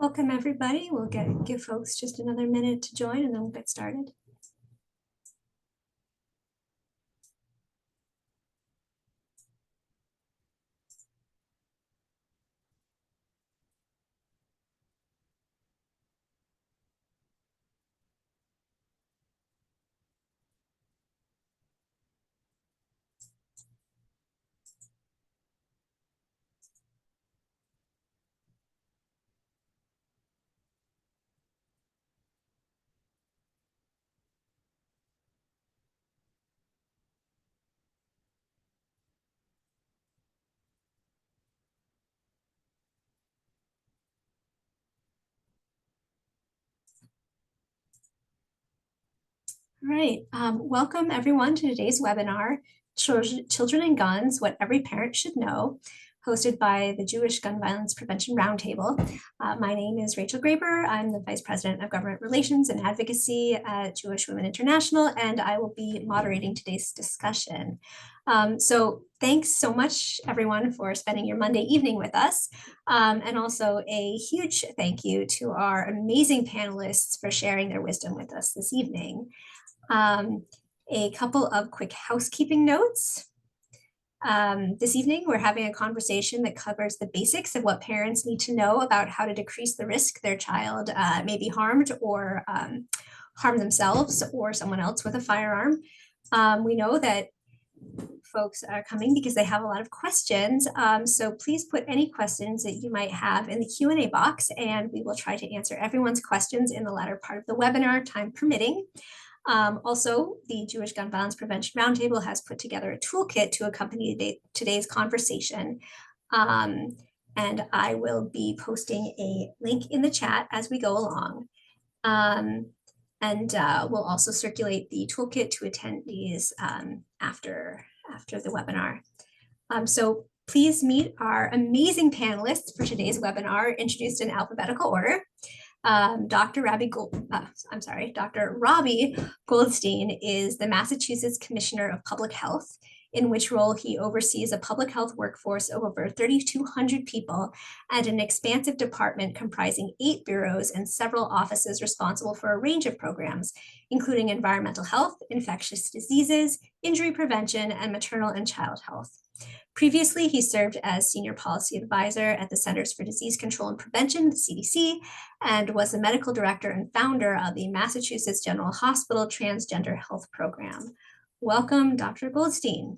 Welcome, everybody. We'll give folks just another minute to join and then we'll get started. All right, welcome everyone to today's webinar, Children and Guns, What Every Parent Should Know, hosted by the Jewish Gun Violence Prevention Roundtable. My name is Rachel Graber. I'm the Vice President of Government Relations and Advocacy at Jewish Women International, and I will be moderating today's discussion. So thanks so much, everyone, for spending your Monday evening with us. And also a huge thank you to our amazing panelists for sharing their wisdom with us this evening. A couple of quick housekeeping notes. This evening, we're having a conversation that covers the basics of what parents need to know about how to decrease the risk their child may be harmed or harm themselves or someone else with a firearm. We know that folks are coming because they have a lot of questions. So please put any questions that you might have in the Q&A box, and we will try to answer everyone's questions in the latter part of the webinar, time permitting. Also, the Jewish Gun Violence Prevention Roundtable has put together a toolkit to accompany today's conversation. And I will be posting a link in the chat as we go along. We'll also circulate the toolkit to attendees after the webinar. So please meet our amazing panelists for today's webinar, introduced in alphabetical order. Dr. Robbie Goldstein is the Massachusetts Commissioner of Public Health, in which role he oversees a public health workforce of over 3,200 people and an expansive department comprising 8 bureaus and several offices responsible for a range of programs, including environmental health, infectious diseases, injury prevention, and maternal and child health. Previously, he served as Senior Policy Advisor at the Centers for Disease Control and Prevention, the CDC, and was the Medical Director and founder of the Massachusetts General Hospital Transgender Health Program. Welcome, Dr. Goldstein.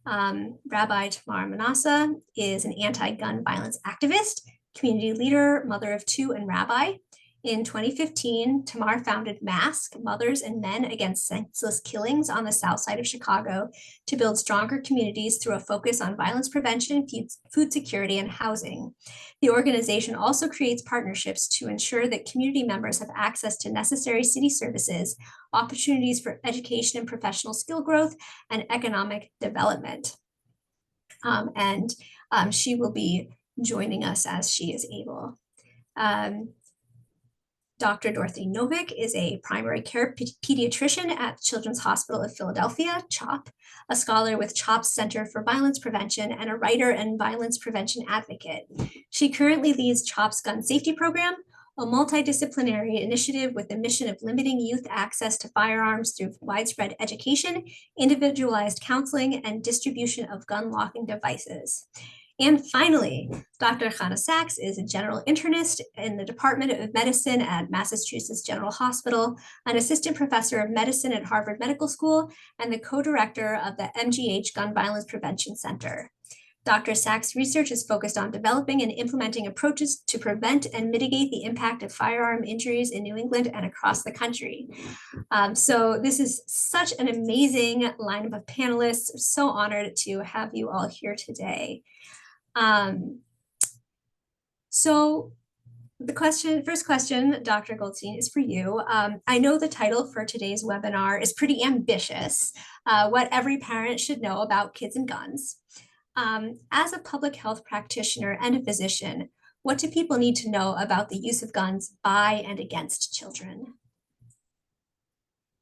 Rabbi Tamar Manasseh is an anti-gun violence activist, community leader, mother of 2, and rabbi. In 2015, Tamar founded MASK, Mothers and Men Against Senseless Killings, on the south side of Chicago to build stronger communities through a focus on violence prevention, food security, and housing. The organization also creates partnerships to ensure that community members have access to necessary city services, opportunities for education and professional skill growth, and economic development. She will be joining us as she is able. Dr. Dorothy Novick is a primary care pediatrician at Children's Hospital of Philadelphia, CHOP, a scholar with CHOP's Center for Violence Prevention, and a writer and violence prevention advocate. She currently leads CHOP's gun safety program, a multidisciplinary initiative with the mission of limiting youth access to firearms through widespread education, individualized counseling, and distribution of gun locking devices. And finally, Dr. Hannah Sachs is a general internist in the Department of Medicine at Massachusetts General Hospital, an assistant professor of medicine at Harvard Medical School, and the co-director of the MGH Gun Violence Prevention Center. Dr. Sachs' research is focused on developing and implementing approaches to prevent and mitigate the impact of firearm injuries in New England and across the country. So this is such an amazing lineup of panelists. I'm so honored to have you all here today. So the first question, Dr. Goldstein, is for you. I know the title for today's webinar is pretty ambitious, what every parent should know about kids and guns. As a public health practitioner and a physician, what do people need to know about the use of guns by and against children?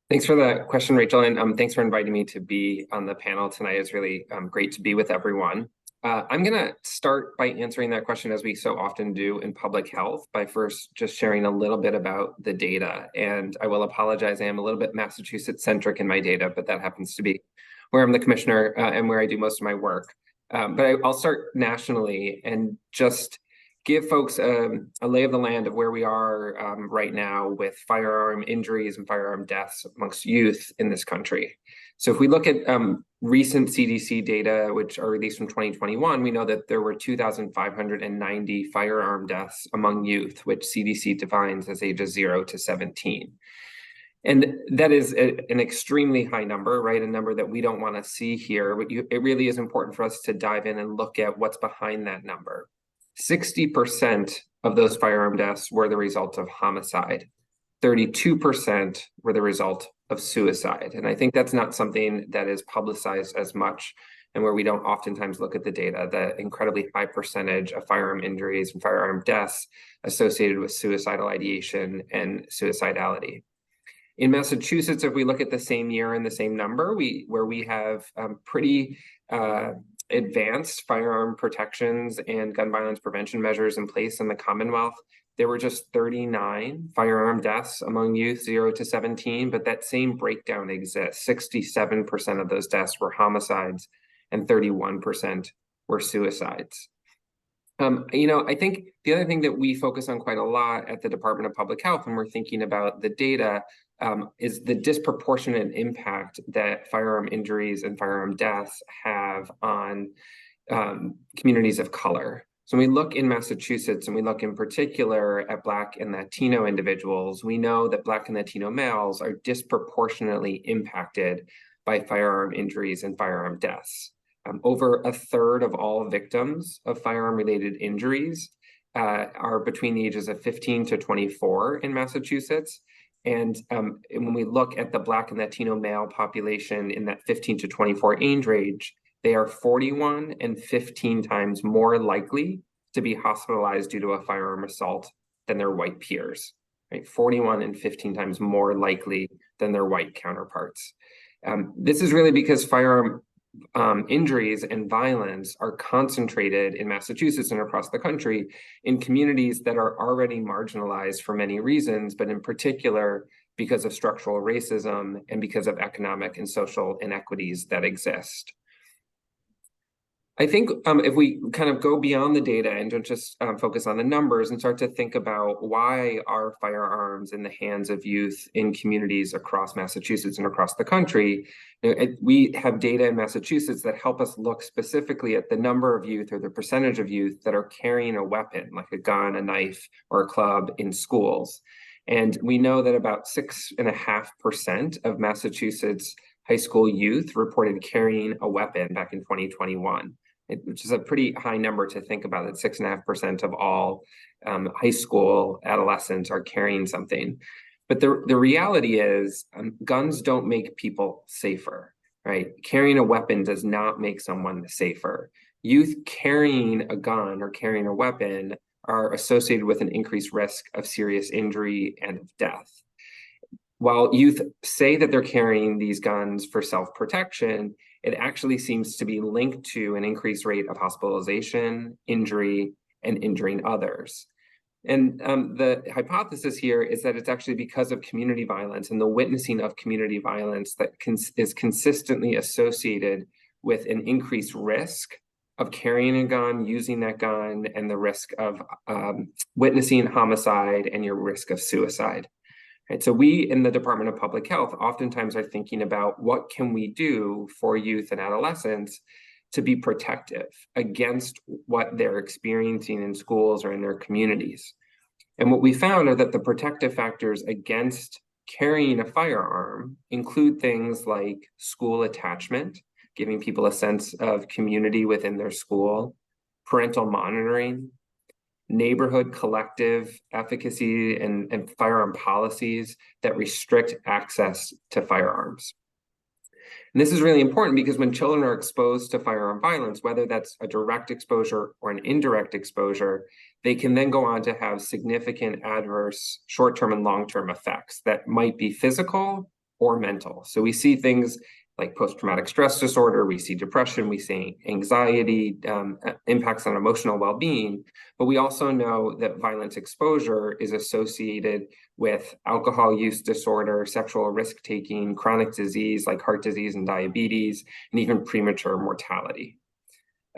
Thanks for the question, Rachel, and thanks for inviting me to be on the panel tonight. It's really great to be with everyone. I'm going to start by answering that question, as we so often do in public health, by first just sharing a little bit about the data. And I will apologize, I am a little bit Massachusetts-centric in my data, but that happens to be where I'm the commissioner and where I do most of my work. But I'll start nationally and just give folks a lay of the land of where we are right now with firearm injuries and firearm deaths amongst youth in this country. So if we look at recent CDC data, which are released from 2021, we know that there were 2,590 firearm deaths among youth, which CDC defines as ages 0 to 17. And that is an extremely high number, right? A number that we don't want to see here. It really is important for us to dive in and look at what's behind that number. 60% of those firearm deaths were the result of homicide. 32% were the result of suicide. And I think that's not something that is publicized as much, and where we don't oftentimes look at the data, the incredibly high percentage of firearm injuries and firearm deaths associated with suicidal ideation and suicidality. In Massachusetts, if we look at the same year and the same number, where we have pretty advanced firearm protections and gun violence prevention measures in place in the Commonwealth, there were just 39 firearm deaths among youth 0 to 17, but that same breakdown exists. 67% of those deaths were homicides and 31% were suicides. I think the other thing that we focus on quite a lot at the Department of Public Health when we're thinking about the data is the disproportionate impact that firearm injuries and firearm deaths have on communities of color. So when we look in Massachusetts, and we look in particular at Black and Latino individuals, we know that Black and Latino males are disproportionately impacted by firearm injuries and firearm deaths. Over a third of all victims of firearm-related injuries are between the ages of 15 to 24 in Massachusetts. And when we look at the Black and Latino male population in that 15 to 24 age range, they are 41 and 15 times more likely to be hospitalized due to a firearm assault than their white peers, right? 41 and 15 times more likely than their white counterparts. This is really because firearm injuries and violence are concentrated in Massachusetts and across the country in communities that are already marginalized for many reasons, but in particular because of structural racism and because of economic and social inequities that exist. I think if we kind of go beyond the data and don't just focus on the numbers and start to think about why are firearms in the hands of youth in communities across Massachusetts and across the country, we have data in Massachusetts that help us look specifically at the number of youth or the percentage of youth that are carrying a weapon, like a gun, a knife, or a club in schools. And we know that about 6.5% of Massachusetts high school youth reported carrying a weapon back in 2021. Which is a pretty high number to think about, that 6.5% of all high school adolescents are carrying something. But the reality is guns don't make people safer, right? Carrying a weapon does not make someone safer. Youth carrying a gun or carrying a weapon are associated with an increased risk of serious injury and of death. While youth say that they're carrying these guns for self-protection, it actually seems to be linked to an increased rate of hospitalization, injury, and injuring others. And the hypothesis here is that it's actually because of community violence and the witnessing of community violence that is consistently associated with an increased risk of carrying a gun, using that gun, and the risk of witnessing homicide and your risk of suicide. Right, so we in the Department of Public Health oftentimes are thinking about what can we do for youth and adolescents to be protective against what they're experiencing in schools or in their communities. And what we found are that the protective factors against carrying a firearm include things like school attachment, giving people a sense of community within their school, parental monitoring, neighborhood collective efficacy and firearm policies that restrict access to firearms. And this is really important because when children are exposed to firearm violence, whether that's a direct exposure or an indirect exposure, they can then go on to have significant adverse short-term and long-term effects that might be physical or mental. So we see things like post-traumatic stress disorder, we see depression, we see anxiety, impacts on emotional well-being, but we also know that violence exposure is associated with alcohol use disorder, sexual risk-taking, chronic disease like heart disease and diabetes, and even premature mortality.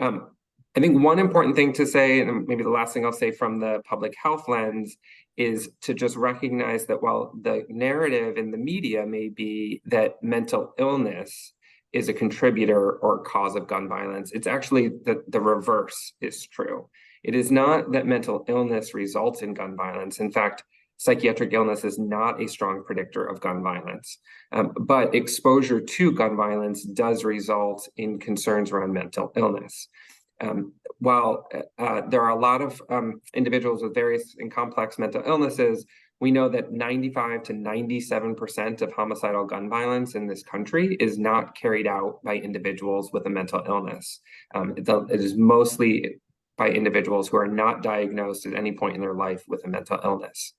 I think one important thing to say, and maybe the last thing I'll say from the public health lens, is to just recognize that while the narrative in the media may be that mental illness is a contributor or cause of gun violence, it's actually the reverse is true. It is not that mental illness results in gun violence. In fact, psychiatric illness is not a strong predictor of gun violence, but exposure to gun violence does result in concerns around mental illness. While there are a lot of individuals with various and complex mental illnesses, we know that 95 to 97% of homicidal gun violence in this country is not carried out by individuals with a mental illness. It is mostly by individuals who are not diagnosed at any point in their life with a mental illness.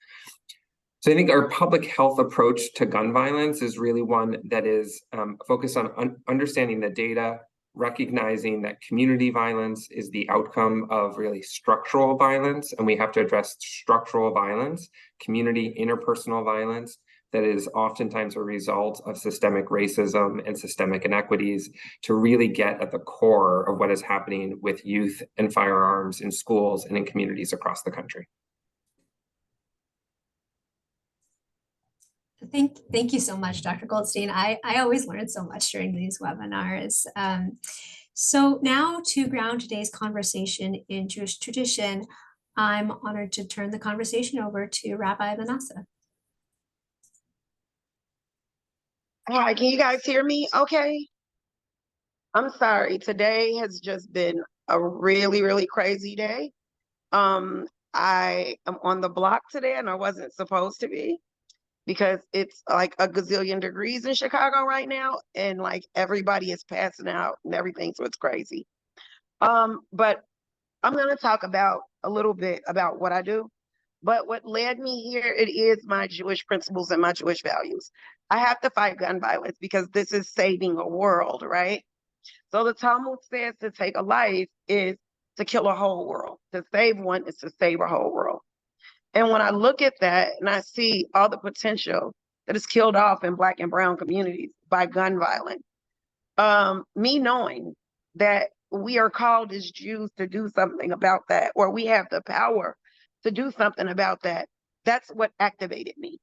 So I think our public health approach to gun violence is really one that is focused on understanding the data, recognizing that community violence is the outcome of really structural violence, and we have to address structural violence, community interpersonal violence, that is oftentimes a result of systemic racism and systemic inequities, to really get at the core of what is happening with youth and firearms in schools and in communities across the country. Thank you so much, Dr. Goldstein. I always learn so much during these webinars. So now to ground today's conversation in Jewish tradition, I'm honored to turn the conversation over to Rabbi Manasseh. Hi, can you guys hear me okay? I'm sorry, today has just been a really, really crazy day. I am on the block today and I wasn't supposed to be, because it's like a gazillion degrees in Chicago right now, and like everybody is passing out and everything, so it's crazy. But I'm going to talk about a little bit about what I do. But what led me here, it is my Jewish principles and my Jewish values. I have to fight gun violence because this is saving a world, right? So the Talmud says to take a life is to kill a whole world. To save one is to save a whole world. And when I look at that and I see all the potential that is killed off in Black and brown communities by gun violence, me knowing that we are called as Jews to do something about that, or we have the power to do something about that, that's what activated me.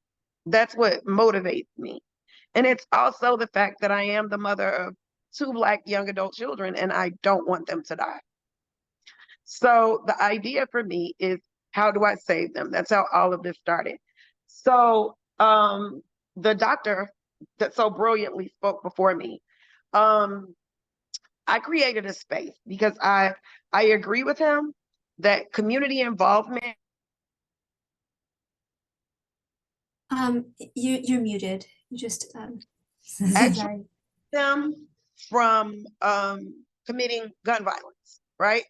That's what motivates me. And it's also the fact that I am the mother of 2 Black young adult children, and I don't want them to die. So the idea for me is, how do I save them? That's how all of this started. So the doctor that so brilliantly spoke before me, I created a space because I agree with him that community involvement. You're muted. You just Actually, them from committing gun violence, right?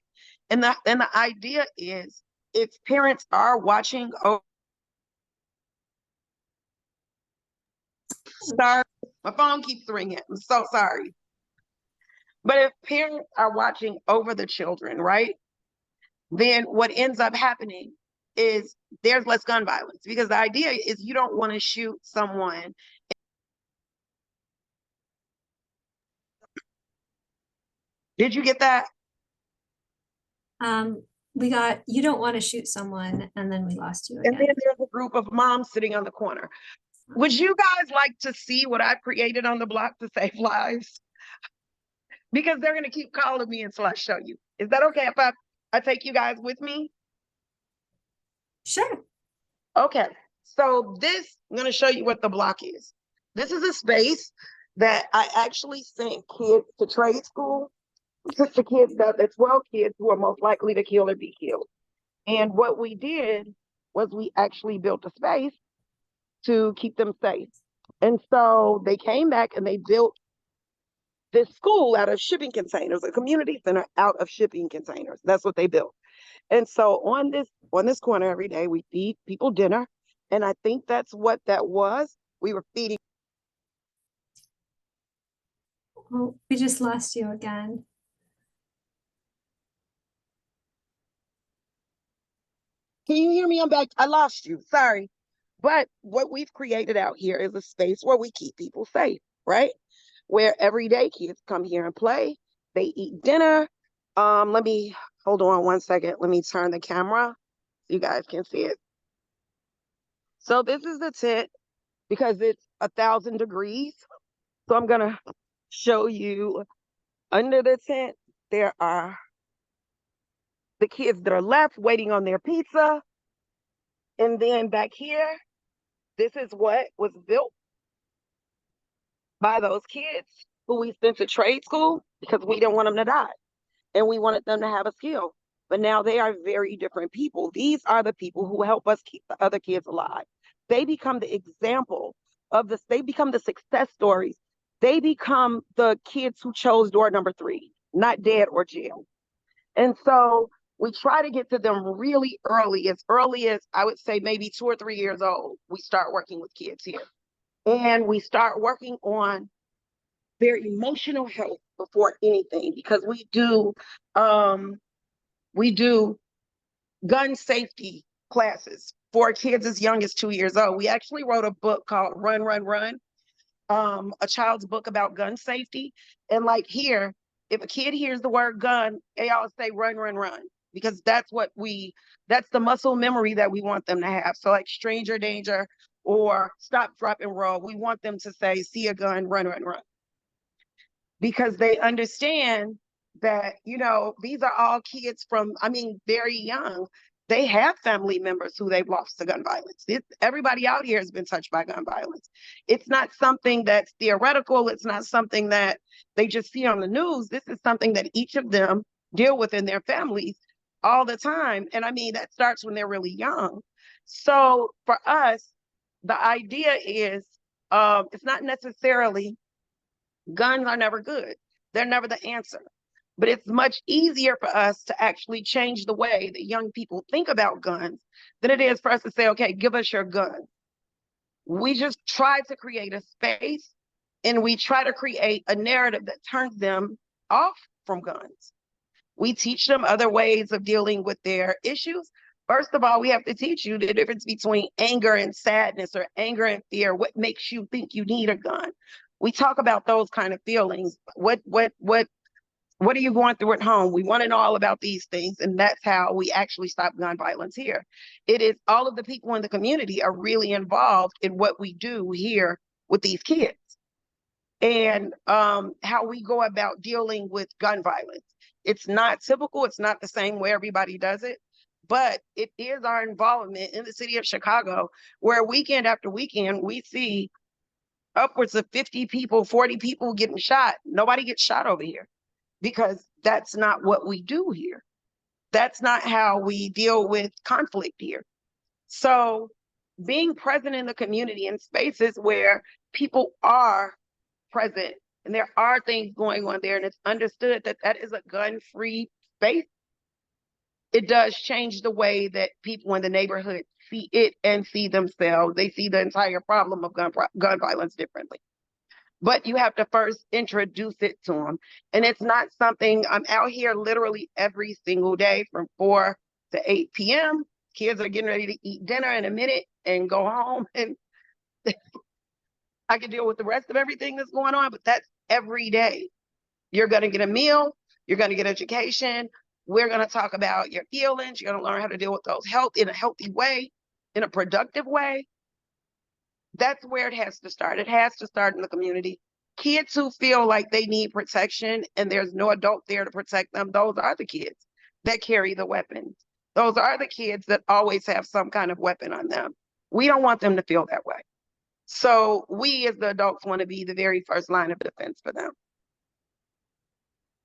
And the idea is, if parents are watching, sorry, my phone keeps ringing. I'm so sorry. But if parents are watching over the children, right, then what ends up happening is there's less gun violence, because the idea is you don't want to shoot someone. Did you get that? We got, you don't want to shoot someone, and then we lost you again. And then there's a group of moms sitting on the corner. Would you guys like to see what I created on the block to save lives? Because they're going to keep calling me until I show you. Is that okay if I take you guys with me? Sure. Okay. So this, I'm going to show you what the block is. This is a space that I actually sent kids to trade school. Just the kids, the 12 kids who are most likely to kill or be killed. And what we did was we actually built a space to keep them safe. And so they came back and they built this school out of shipping containers, a community center out of shipping containers. That's what they built. And so on this corner every day, we feed people dinner. And I think that's what that was. We were feeding. Oh, we just lost you again. Can you hear me? I'm back. I lost you. Sorry. But what we've created out here is a space where we keep people safe, right? Where everyday kids come here and play. They eat dinner. Let me hold on one second. Let me turn the camera so you guys can see it. So this is the tent because it's 1,000 degrees. So I'm gonna show you under the tent. There are the kids that are left waiting on their pizza. And then back here, this is what was built by those kids who we sent to trade school because we didn't want them to die and we wanted them to have a skill. But now they are very different people. These are the people who help us keep the other kids alive. They become the example of this, they become the success stories. They become the kids who chose door number 3, not dead or jail. And so we try to get to them really early as I would say maybe 2 or 3 years old. We start working with kids here. And we start working on their emotional health before anything because we do gun safety classes for kids as young as 2 years old. We actually wrote a book called Run, Run, Run, a child's book about gun safety. And like here, if a kid hears the word gun, they all say run, run, run, because that's the muscle memory that we want them to have. So like stranger danger or stop, drop, and roll, we want them to say, see a gun, run, run, run. Because they understand that, these are all kids from, very young. They have family members who they've lost to gun violence. Everybody out here has been touched by gun violence. It's not something that's theoretical. It's not something that they just see on the news. This is something that each of them deal with in their families all the time. And that starts when they're really young. So for us, the idea is it's not necessarily guns are never good. They're never the answer. But it's much easier for us to actually change the way that young people think about guns than it is for us to say, okay, give us your gun. We just try to create a space and we try to create a narrative that turns them off from guns. We teach them other ways of dealing with their issues. First of all, we have to teach you the difference between anger and sadness or anger and fear. What makes you think you need a gun? We talk about those kind of feelings. What are you going through at home? We want to know all about these things. And that's how we actually stop gun violence here. It is all of the people in the community are really involved in what we do here with these kids and how we go about dealing with gun violence. It's not typical. It's not the same way everybody does it, but it is our involvement in the city of Chicago where weekend after weekend, we see upwards of 50 people, 40 people getting shot. Nobody gets shot over here because that's not what we do here. That's not how we deal with conflict here. So being present in the community in spaces where people are present and there are things going on there and it's understood that that is a gun-free space, it does change the way that people in the neighborhood see it and see themselves. They see the entire problem of gun violence differently. But you have to first introduce it to them. And it's not something, I'm out here literally every single day from 4 to 8 p.m. Kids are getting ready to eat dinner in a minute and go home. And I can deal with the rest of everything that's going on, but that's every day. You're going to get a meal. You're going to get education. We're going to talk about your feelings. You're going to learn how to deal with those health in a healthy way, in a productive way. That's where it has to start. It has to start in the community. Kids who feel like they need protection and there's no adult there to protect them, those are the kids that carry the weapons. Those are the kids that always have some kind of weapon on them. We don't want them to feel that way. So we as the adults want to be the very first line of defense for them.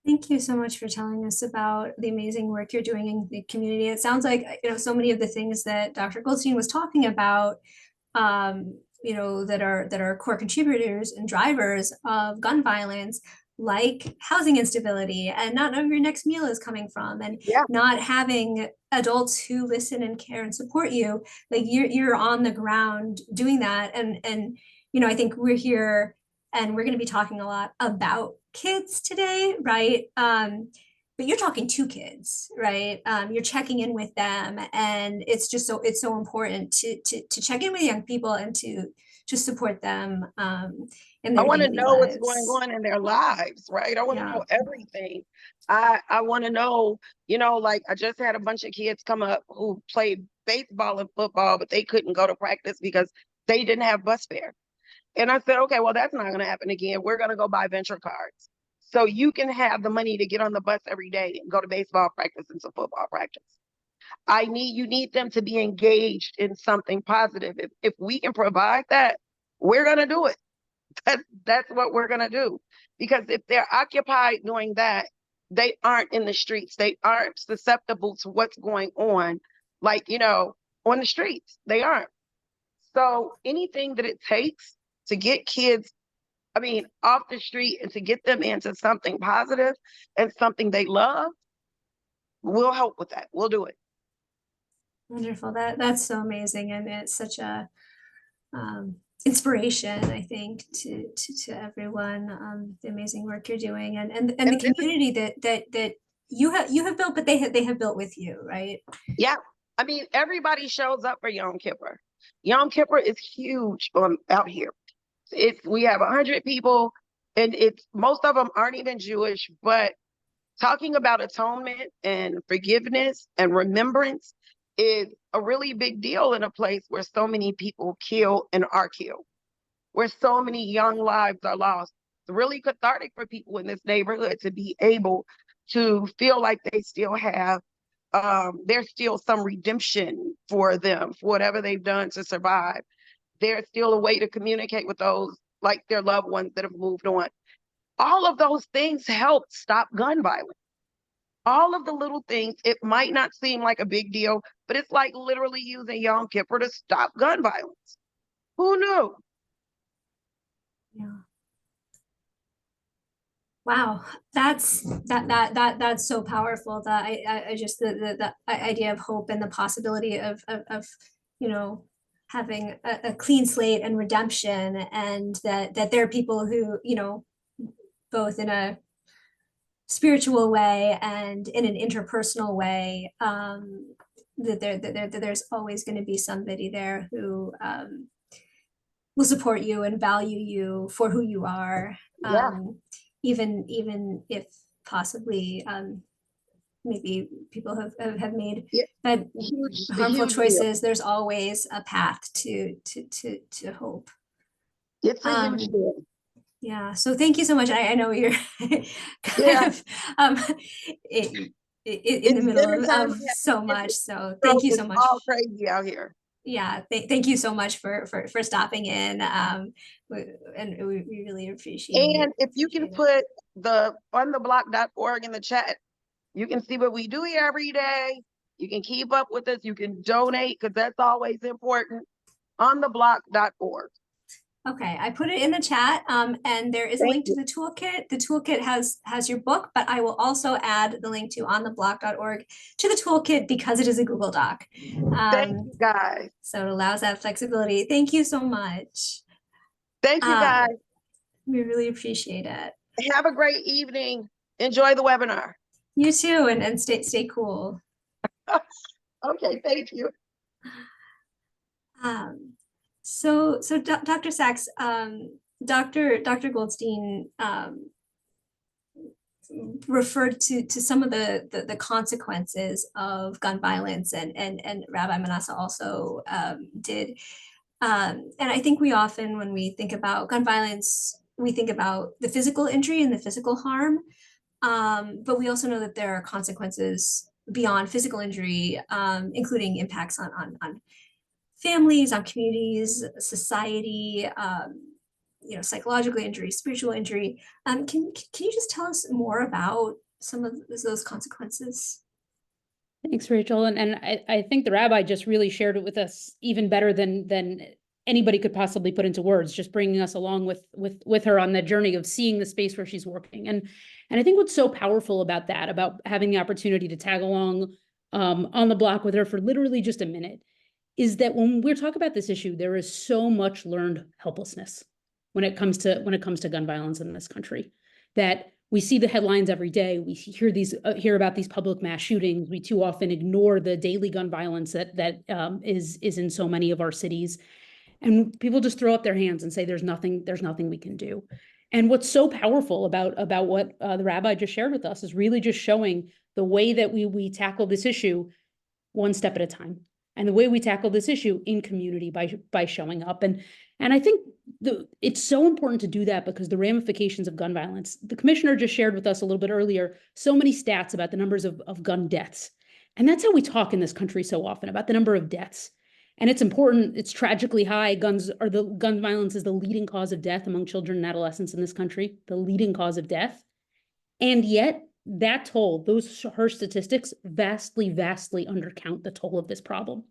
Thank you so much for telling us about the amazing work you're doing in the community. It sounds like, so many of the things that Dr. Goldstein was talking about, that are core contributors and drivers of gun violence, like housing instability and not knowing where your next meal is coming from, and not having adults who listen and care and support you. Like you're on the ground doing that, and I think we're here and we're going to be talking a lot about kids today, right? But you're talking to kids, right? You're checking in with them, and it's so important to check in with young people and to support them in I their want to daily know what's going lives. on in their lives, right? I want to Yeah. know everything. I want to know, like I just had a bunch of kids come up who played baseball and football, but they couldn't go to practice because they didn't have bus fare. And I said, okay, well, that's not going to happen again. We're going to go buy venture cards. So you can have the money to get on the bus every day and go to baseball practice and to football practice. You need them to be engaged in something positive. If we can provide that, we're going to do it. That's what we're going to do. Because if they're occupied doing that, they aren't in the streets. They aren't susceptible to what's going on, like, on the streets. They aren't. So anything that it takes to get kids, off the street and to get them into something positive and something they love, we'll help with that. We'll do it. Wonderful. That's so amazing, and it's such a inspiration, I think, to everyone. The amazing work you're doing, and the And this is, community that you have built, but they have built with you, right? yeah, everybody shows up for Yom Kippur. Yom Kippur is huge out here. We have 100 people, and most of them aren't even Jewish, but talking about atonement and forgiveness and remembrance is a really big deal in a place where so many people kill and are killed, where so many young lives are lost. It's really cathartic for people in this neighborhood to be able to feel like they still have, there's still some redemption for them for whatever they've done to survive. There's still a way to communicate with those, like their loved ones that have moved on. All of those things help stop gun violence. All of the little things, it might not seem like a big deal, but it's like literally using Yom Kippur to stop gun violence. Who knew? Yeah. Wow, that's so powerful. That I just the idea of hope and the possibility of having a clean slate and redemption, and that there are people who, both in a spiritual way and in an interpersonal way, that there's always going to be somebody there who will support you and value you for who you are, Yeah, even if possibly maybe people have made yeah, bad a harmful huge deal. choices. There's always a path to hope. It's a huge Um, deal. yeah, so thank you so much. I know you're kind Yeah, of um, in the it's middle dinner of time. so much. So thank So you it's so much. all crazy out here. Yeah, thank you so much for stopping in. And we really And if you can appreciate it. put the ontheblock.org in the chat, you can see what we do here every day. You can keep up with us. You can donate because that's always important. Ontheblock.org. Okay, I put it in the chat, and there is a Thank link to you. the toolkit. The toolkit has your book, but I will also add the link to ontheblock.org to the toolkit because it is a Google Doc. Thank you, guys. So it allows that flexibility. Thank you so much. Thank you, Uh, guys. we really appreciate it. Have a great evening. Enjoy the webinar. You too, and stay cool. Okay, thank you. So Dr. Sachs, Dr. Goldstein referred to some of the consequences of gun violence, and Rabbi Manasseh also did. And I think we often, when we think about gun violence, we think about the physical injury and the physical harm, but we also know that there are consequences beyond physical injury, including impacts on families, on communities, society, psychological injury, spiritual injury. Can you just tell us more about some of those consequences? Thanks, Rachel. And I think the rabbi just really shared it with us even better than anybody could possibly put into words, just bringing us along with her on that journey of seeing the space where she's working. And I think what's so powerful about that, about having the opportunity to tag along on the block with her for literally just a minute, is that when we're talking about this issue, there is so much learned helplessness. when it comes to gun violence in this country. That we see the headlines every day. We hear about these public mass shootings. We too often ignore the daily gun violence that is in so many of our cities, and people just throw up their hands and say there's nothing we can do. And what's so powerful about what the rabbi just shared with us is really just showing the way that we tackle this issue one step at a time, and the way we tackle this issue in community by showing up. And I think it's so important to do that because the ramifications of gun violence, the commissioner just shared with us a little bit earlier, so many stats about the numbers of gun deaths. And that's how we talk in this country so often, about the number of deaths. And it's important, it's tragically high. Gun violence is the leading cause of death among children and adolescents in this country, the leading cause of death. And yet that toll, her statistics vastly undercount the toll of this problem.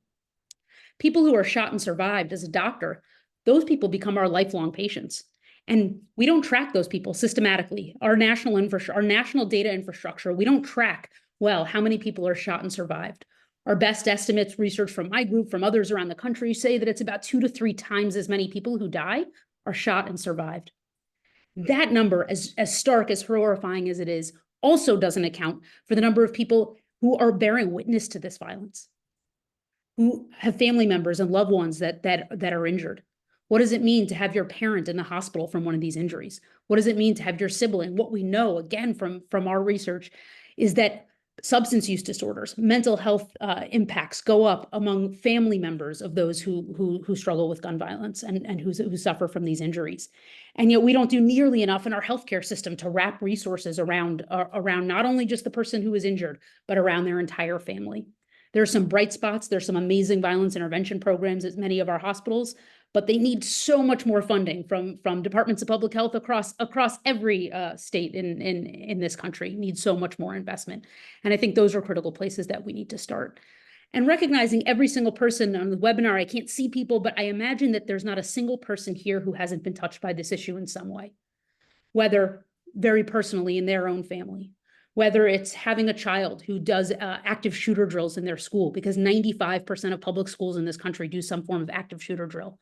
People who are shot and survived, as a doctor, those people become our lifelong patients. And we don't track those people systematically. Our national data infrastructure, we don't track well how many people are shot and survived. Our best estimates, research from my group, from others around the country, say that it's about 2 to 3 times as many people who die are shot and survived. That number, as stark, as horrifying as it is, also doesn't account for the number of people who are bearing witness to this violence, who have family members and loved ones that are injured. What does it mean to have your parent in the hospital from one of these injuries? What does it mean to have your sibling? What we know, again, from our research, is that substance use disorders, mental health impacts go up among family members of those who struggle with gun violence and who suffer from these injuries. And yet we don't do nearly enough in our healthcare system to wrap resources around not only just the person who is injured, but around their entire family. There are some bright spots. There's some amazing violence intervention programs at many of our hospitals, but they need so much more funding from departments of public health across every state in this country. Need so much more investment. And I think those are critical places that we need to start. And recognizing every single person on the webinar, I can't see people, but I imagine that there's not a single person here who hasn't been touched by this issue in some way, whether very personally in their own family, whether it's having a child who does active shooter drills in their school, because 95% of public schools in this country do some form of active shooter drill.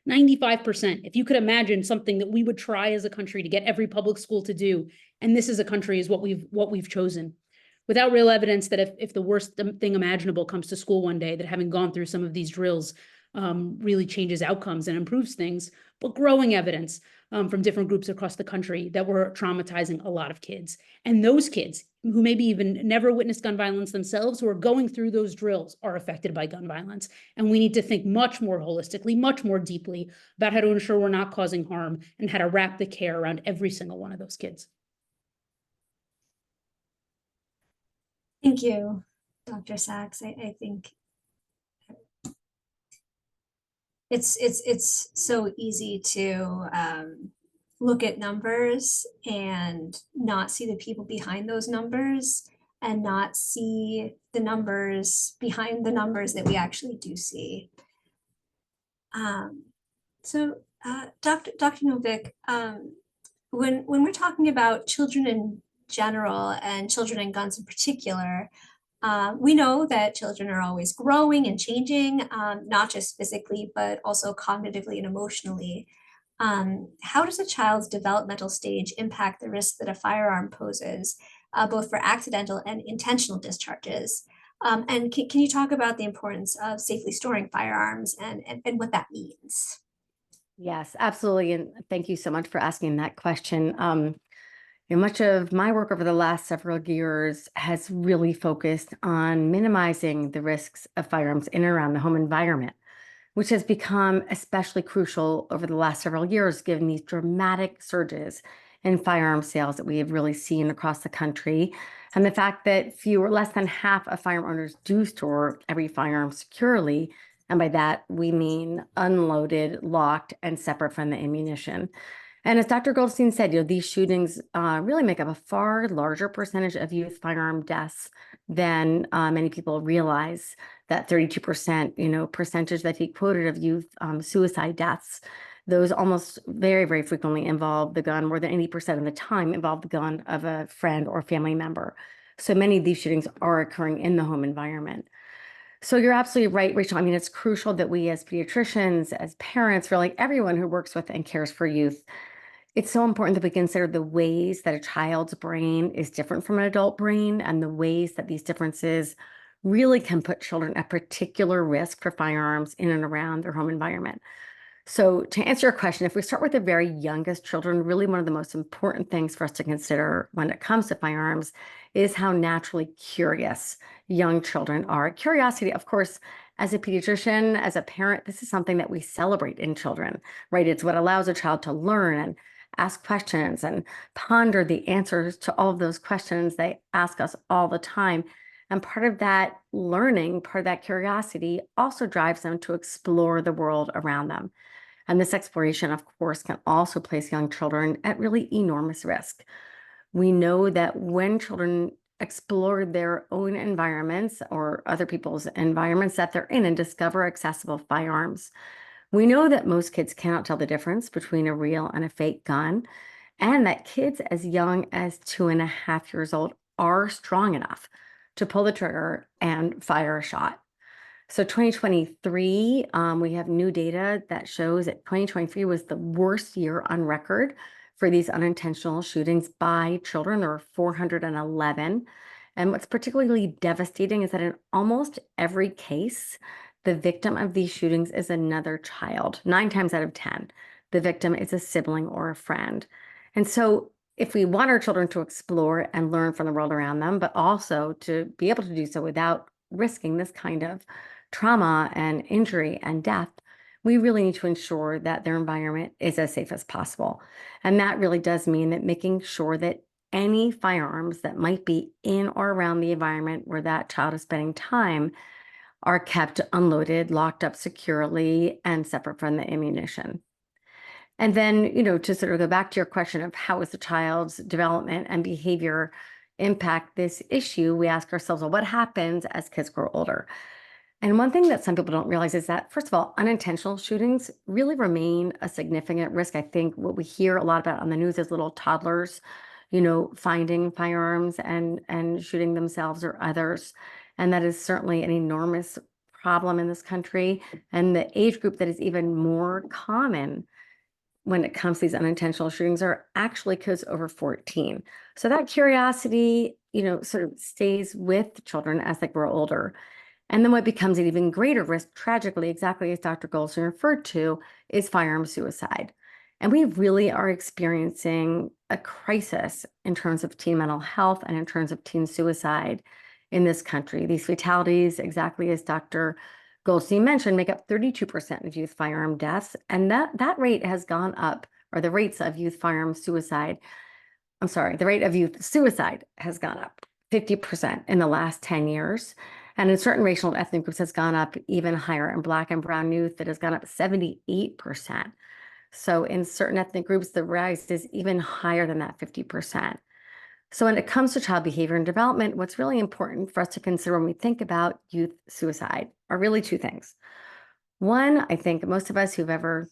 95%. If you could imagine something that we would try as a country to get every public school to do, and this as a country is what we've chosen, without real evidence that if the worst thing imaginable comes to school one day, that having gone through some of these drills really changes outcomes and improves things, but growing evidence from different groups across the country that were traumatizing a lot of kids. And those kids who maybe even never witnessed gun violence themselves, who are going through those drills, are affected by gun violence. And we need to think much more holistically, much more deeply about how to ensure we're not causing harm and how to wrap the care around every single one of those kids. Thank you, Dr. Sachs. I think it's so easy to look at numbers and not see the people behind those numbers and not see the numbers behind the numbers that we actually do see. So Dr. Novick, when we're talking about children in general and children and guns in particular, we know that children are always growing and changing, not just physically, but also cognitively and emotionally. How does a child's developmental stage impact the risk that a firearm poses, both for accidental and intentional discharges? And can you talk about the importance of safely storing firearms and what that means? Yes, absolutely. And thank you so much for asking that question. Much of my work over the last several years has really focused on minimizing the risks of firearms in and around the home environment, which has become especially crucial over the last several years, given these dramatic surges in firearm sales that we have really seen across the country. And the fact that less than half of firearm owners do store every firearm securely. And by that, we mean unloaded, locked, and separate from the ammunition. And as Dr. Goldstein said, these shootings really make up a far larger percentage of youth firearm deaths than many people realize. That 32%, percentage that he quoted of youth suicide deaths, those almost very, very frequently involve the gun. More than 80% of the time involve the gun of a friend or family member. So many of these shootings are occurring in the home environment. So you're absolutely right, Rachel. I mean, it's crucial that we as pediatricians, as parents, really everyone who works with and cares for youth, it's so important that we consider the ways that a child's brain is different from an adult brain and the ways that these differences really can put children at particular risk for firearms in and around their home environment. So to answer your question, if we start with the very youngest children, really one of the most important things for us to consider when it comes to firearms is how naturally curious young children are. Curiosity, of course, as a pediatrician, as a parent, this is something that we celebrate in children, right? It's what allows a child to learn and ask questions and ponder the answers to all of those questions they ask us all the time. And part of that learning, part of that curiosity also drives them to explore the world around them. And this exploration, of course, can also place young children at really enormous risk. We know that when children explore their own environments or other people's environments that they're in and discover accessible firearms, we know that most kids cannot tell the difference between a real and a fake gun, and that kids as young as 2.5 years old are strong enough to pull the trigger and fire a shot. So 2023, we have new data that shows that 2023 was the worst year on record for these unintentional shootings by children. There were 411. And what's particularly devastating is that in almost every case, the victim of these shootings is another child. 9 times out of 10, the victim is a sibling or a friend. And so if we want our children to explore and learn from the world around them, but also to be able to do so without risking this kind of trauma and injury and death, we really need to ensure that their environment is as safe as possible. And that really does mean that making sure that any firearms that might be in or around the environment where that child is spending time are kept unloaded, locked up securely, and separate from the ammunition. And then, to sort of go back to your question of how is the child's development and behavior impact this issue, we ask ourselves, well, what happens as kids grow older? And one thing that some people don't realize is that, first of all, unintentional shootings really remain a significant risk. I think what we hear a lot about on the news is little toddlers, finding firearms and shooting themselves or others. And that is certainly an enormous problem in this country. And the age group that is even more common when it comes to these unintentional shootings are actually kids over 14. So that curiosity, sort of stays with children as they grow older. And then what becomes an even greater risk, tragically, exactly as Dr. Goldstein referred to, is firearm suicide. And we really are experiencing a crisis in terms of teen mental health and in terms of teen suicide in this country. These fatalities, exactly as Dr. Goldstein mentioned, make up 32% of youth firearm deaths. And that rate has gone up, or the rates of youth firearm suicide, the rate of youth suicide has gone up 50% in the last 10 years. And in certain racial and ethnic groups has gone up even higher. In Black and Brown youth, it has gone up 78%. So in certain ethnic groups, the rise is even higher than that 50%. So when it comes to child behavior and development, what's really important for us to consider when we think about youth suicide are really 2 things. One, I think most of us who've ever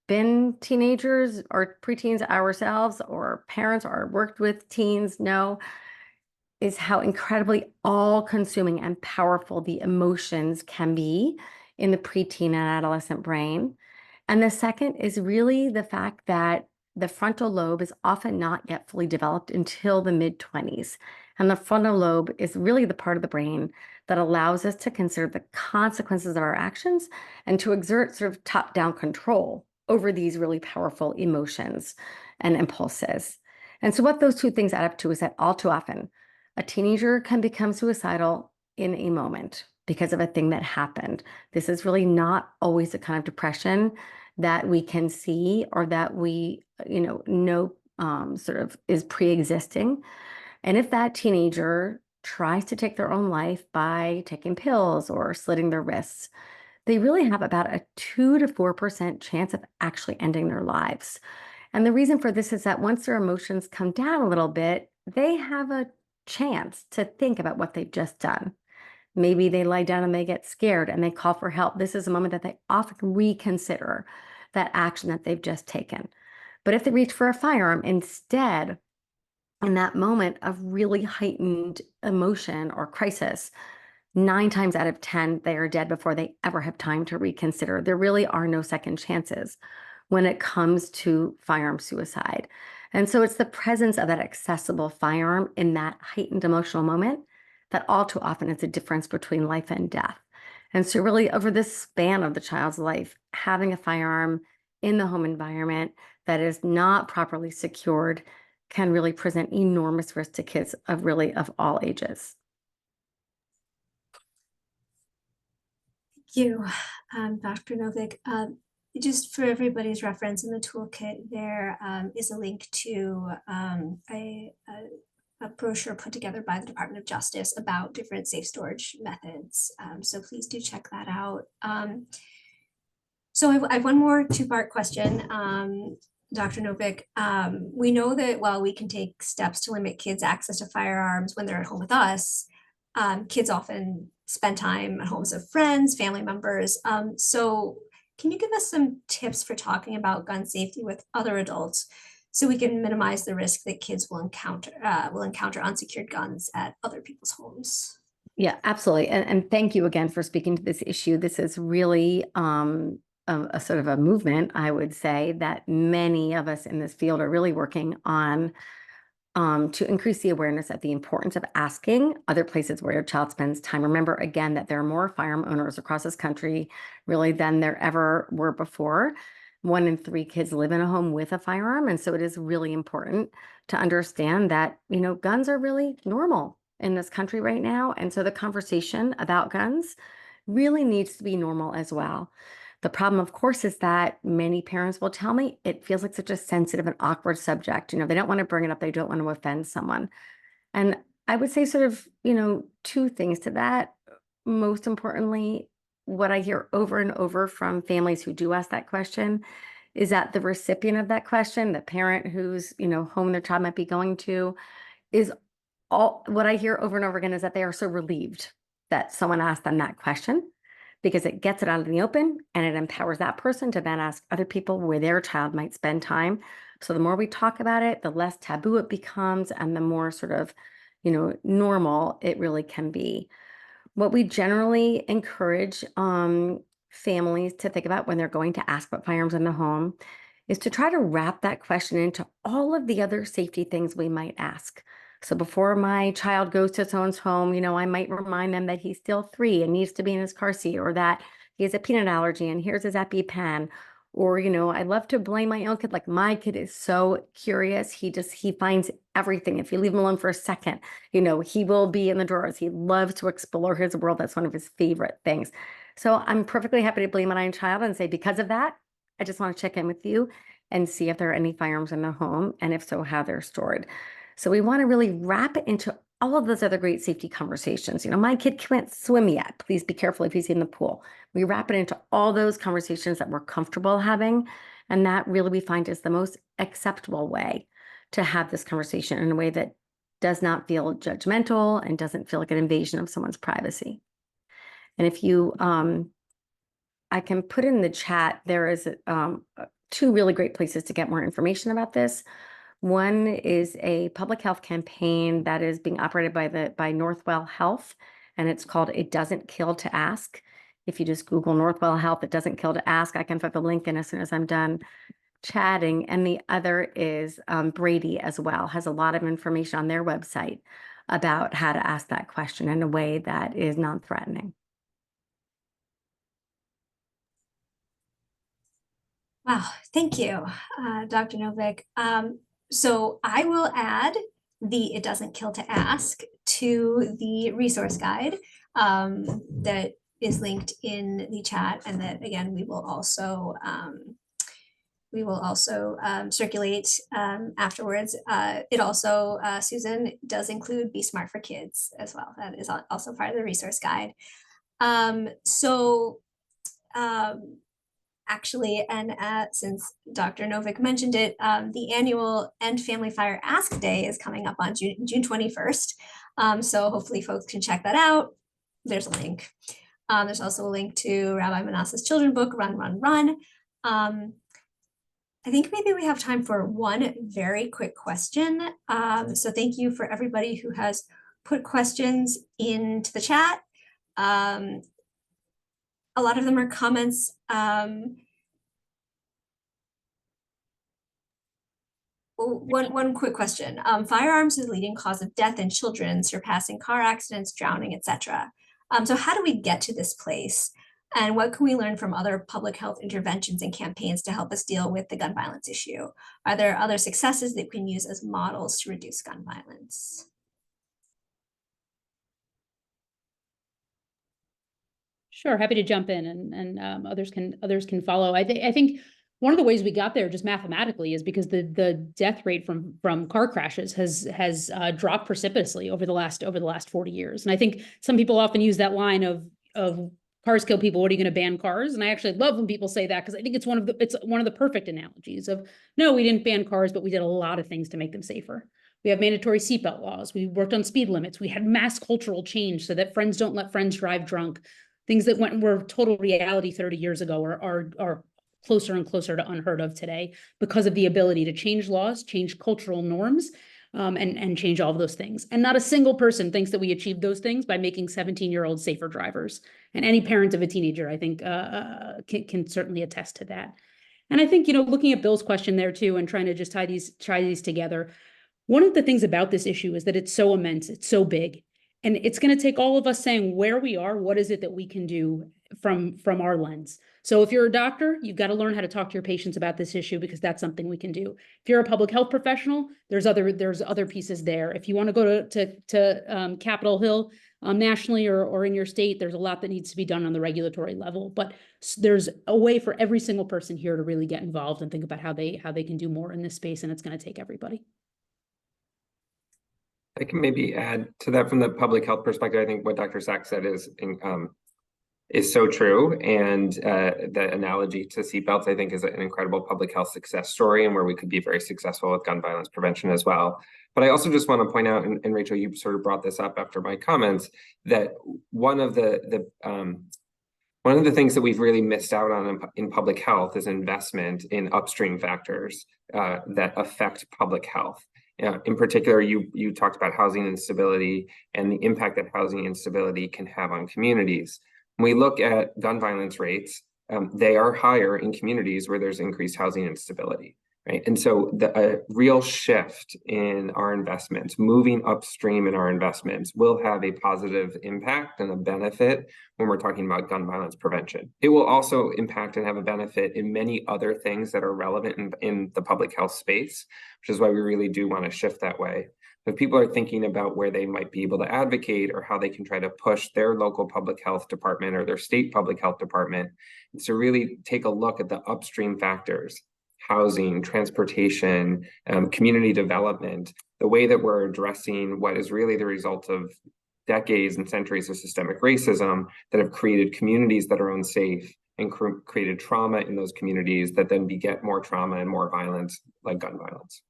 been teenagers or preteens ourselves or parents or worked with teens know is how incredibly all-consuming and powerful the emotions can be in the preteen and adolescent brain. And the second is really the fact that the frontal lobe is often not yet fully developed until the mid-20s. And the frontal lobe is really the part of the brain that allows us to consider the consequences of our actions and to exert sort of top-down control over these really powerful emotions and impulses. And so what those 2 things add up to is that all too often, a teenager can become suicidal in a moment because of a thing that happened. This is really not always the kind of depression that we can see or that we, know sort of is pre-existing. And if that teenager tries to take their own life by taking pills or slitting their wrists, they really have about a 2 to 4% chance of actually ending their lives. And the reason for this is that once their emotions come down a little bit, they have a chance to think about what they've just done. Maybe they lie down and they get scared and they call for help. This is a moment that they often reconsider that action that they've just taken. But if they reach for a firearm instead, in that moment of really heightened emotion or crisis, 9 times out of 10, they are dead before they ever have time to reconsider. There really are no second chances when it comes to firearm suicide. And so it's the presence of that accessible firearm in that heightened emotional moment that all too often is the difference between life and death. And so really over this span of the child's life, having a firearm in the home environment that is not properly secured can really present enormous risk to kids of all ages. Thank you, Dr. Novick. Just for everybody's reference, in the toolkit, there is a link to a brochure put together by the Department of Justice about different safe storage methods. So please do check that out. So I have one more two-part question. Dr. Novick, we know that while we can take steps to limit kids' access to firearms when they're at home with us, kids often spend time at homes of friends, family members. So can you give us some tips for talking about gun safety with other adults so we can minimize the risk that kids will encounter unsecured guns at other people's homes? Yeah, absolutely. And thank you again for speaking to this issue. This is really a sort of a movement, I would say, that many of us in this field are really working on to increase the awareness of the importance of asking other places where your child spends time. Remember, again, that there are more firearm owners across this country really than there ever were before. 1 in 3 kids live in a home with a firearm. And so it is really important to understand that, guns are really normal in this country right now. And so the conversation about guns really needs to be normal as well. The problem, of course, is that many parents will tell me it feels like such a sensitive and awkward subject. They don't want to bring it up. They don't want to offend someone. And I would say sort of, 2 things to that. Most importantly, what I hear over and over from families who do ask that question is that the recipient of that question, the parent whose, home their child might be going to, is all what I hear over and over again is that they are so relieved that someone asked them that question, because it gets it out in the open and it empowers that person to then ask other people where their child might spend time. So the more we talk about it, the less taboo it becomes and the more sort of, normal it really can be. What we generally encourage families to think about when they're going to ask about firearms in the home is to try to wrap that question into all of the other safety things we might ask. So before my child goes to someone's home, I might remind them that he's still 3 and needs to be in his car seat, or that he has a peanut allergy and here's his EpiPen. Or, I love to blame my own kid. Like, my kid is so curious. He finds everything. If you leave him alone for a second, he will be in the drawers. He loves to explore his world. That's one of his favorite things. So I'm perfectly happy to blame my own child and say, because of that, I just want to check in with you and see if there are any firearms in the home, and if so, how they're stored. So we want to really wrap it into all of those other great safety conversations. My kid can't swim yet. Please be careful if he's in the pool. We wrap it into all those conversations that we're comfortable having. And that really we find is the most acceptable way to have this conversation in a way that does not feel judgmental and doesn't feel like an invasion of someone's privacy. And if you, I can put in the chat, there is 2 really great places to get more information about this. One is a public health campaign that is being operated by Northwell Health, and it's called It Doesn't Kill to Ask. If you just Google Northwell Health, It Doesn't Kill to Ask, I can put the link in as soon as I'm done chatting. And the other is Brady as well, has a lot of information on their website about how to ask that question in a way that is non-threatening. Wow, thank you, Dr. Novick. So I will add the It Doesn't Kill to Ask to the resource guide that is linked in the chat, and that again we will also circulate afterwards. It also, Susan, does include Be Smart for Kids as well. That is also part of the resource guide. Actually, and since Dr. Novick mentioned it, the annual End Family Fire Ask Day is coming up on June 21st. So hopefully folks can check that out. There's a link. There's also a link to Rabbi Manasseh's children's book, Run, Run, Run. I think maybe we have time for one very quick question. So thank you for everybody who has put questions into the chat. A lot of them are comments. One quick question. Firearms is the leading cause of death in children, surpassing car accidents, drowning, etc. So how do we get to this place? And what can we learn from other public health interventions and campaigns to help us deal with the gun violence issue? Are there other successes that we can use as models to reduce gun violence? Sure, happy to jump in, and others can follow. I think one of the ways we got there just mathematically is because the death rate from car crashes has dropped precipitously over the last 40 years. And I think some people often use that line of cars kill people, what are you going to ban cars? And I actually love when people say that, because I think it's one of the perfect analogies of, no, we didn't ban cars, but we did a lot of things to make them safer. We have mandatory seatbelt laws. We worked on speed limits. We had mass cultural change so that friends don't let friends drive drunk. Things that were total reality 30 years ago are closer and closer to unheard of today because of the ability to change laws, change cultural norms, and change all of those things. And not a single person thinks that we achieved those things by making 17-year-olds safer drivers. And any parent of a teenager, I think, can certainly attest to that. And I think, looking at Bill's question there too, and trying to just tie these together, one of the things about this issue is that it's so immense, it's so big. And it's going to take all of us saying where we are, what is it that we can do from our lens. So if you're a doctor, you've got to learn how to talk to your patients about this issue, because that's something we can do. If you're a public health professional, there's other pieces there. If you want to go to Capitol Hill nationally or in your state, there's a lot that needs to be done on the regulatory level. But there's a way for every single person here to really get involved and think about how they can do more in this space, and it's going to take everybody. I can maybe add to that from the public health perspective. I think what Dr. Sachs said is so true, and the analogy to seatbelts, I think, is an incredible public health success story, and where we could be very successful with gun violence prevention as well. But I also just want to point out, and Rachel, you sort of brought this up after my comments, that one of the things that we've really missed out on in public health is investment in upstream factors that affect public health. In particular, you talked about housing instability and the impact that housing instability can have on communities. When we look at gun violence rates, they are higher in communities where there's increased housing instability, right? And so a real shift in our investments, moving upstream in our investments, will have a positive impact and a benefit when we're talking about gun violence prevention. It will also impact and have a benefit in many other things that are relevant in the public health space, which is why we really do want to shift that way. If people are thinking about where they might be able to advocate or how they can try to push their local public health department or their state public health department, it's to really take a look at the upstream factors: housing, transportation, community development, the way that we're addressing what is really the result of decades and centuries of systemic racism that have created communities that are unsafe and created trauma in those communities that then beget more trauma and more violence, like gun violence.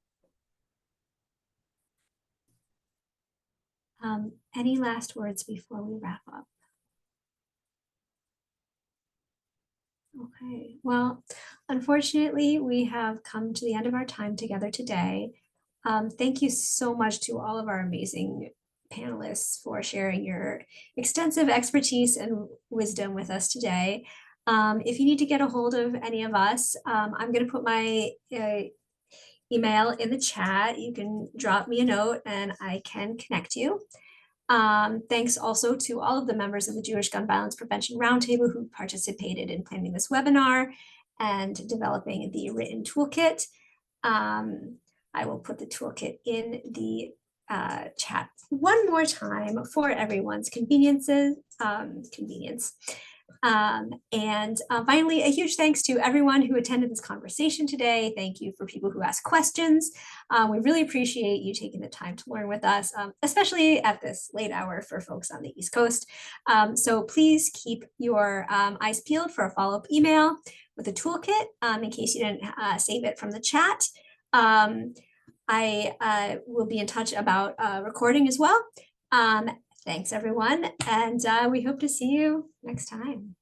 Any last words before we wrap up? Okay, well, unfortunately, we have come to the end of our time together today. Thank you so much to all of our amazing panelists for sharing your extensive expertise and wisdom with us today. If you need to get a hold of any of us, I'm going to put my email in the chat. You can drop me a note and I can connect you. Thanks also to all of the members of the Jewish Gun Violence Prevention Roundtable who participated in planning this webinar and developing the written toolkit. I will put the toolkit in the chat one more time for everyone's convenience. Finally, a huge thanks to everyone who attended this conversation today. Thank you for people who asked questions. We really appreciate you taking the time to learn with us, especially at this late hour for folks on the East Coast. So please keep your eyes peeled for a follow-up email with a toolkit in case you didn't save it from the chat. I will be in touch about recording as well. Thanks, everyone, and we hope to see you next time.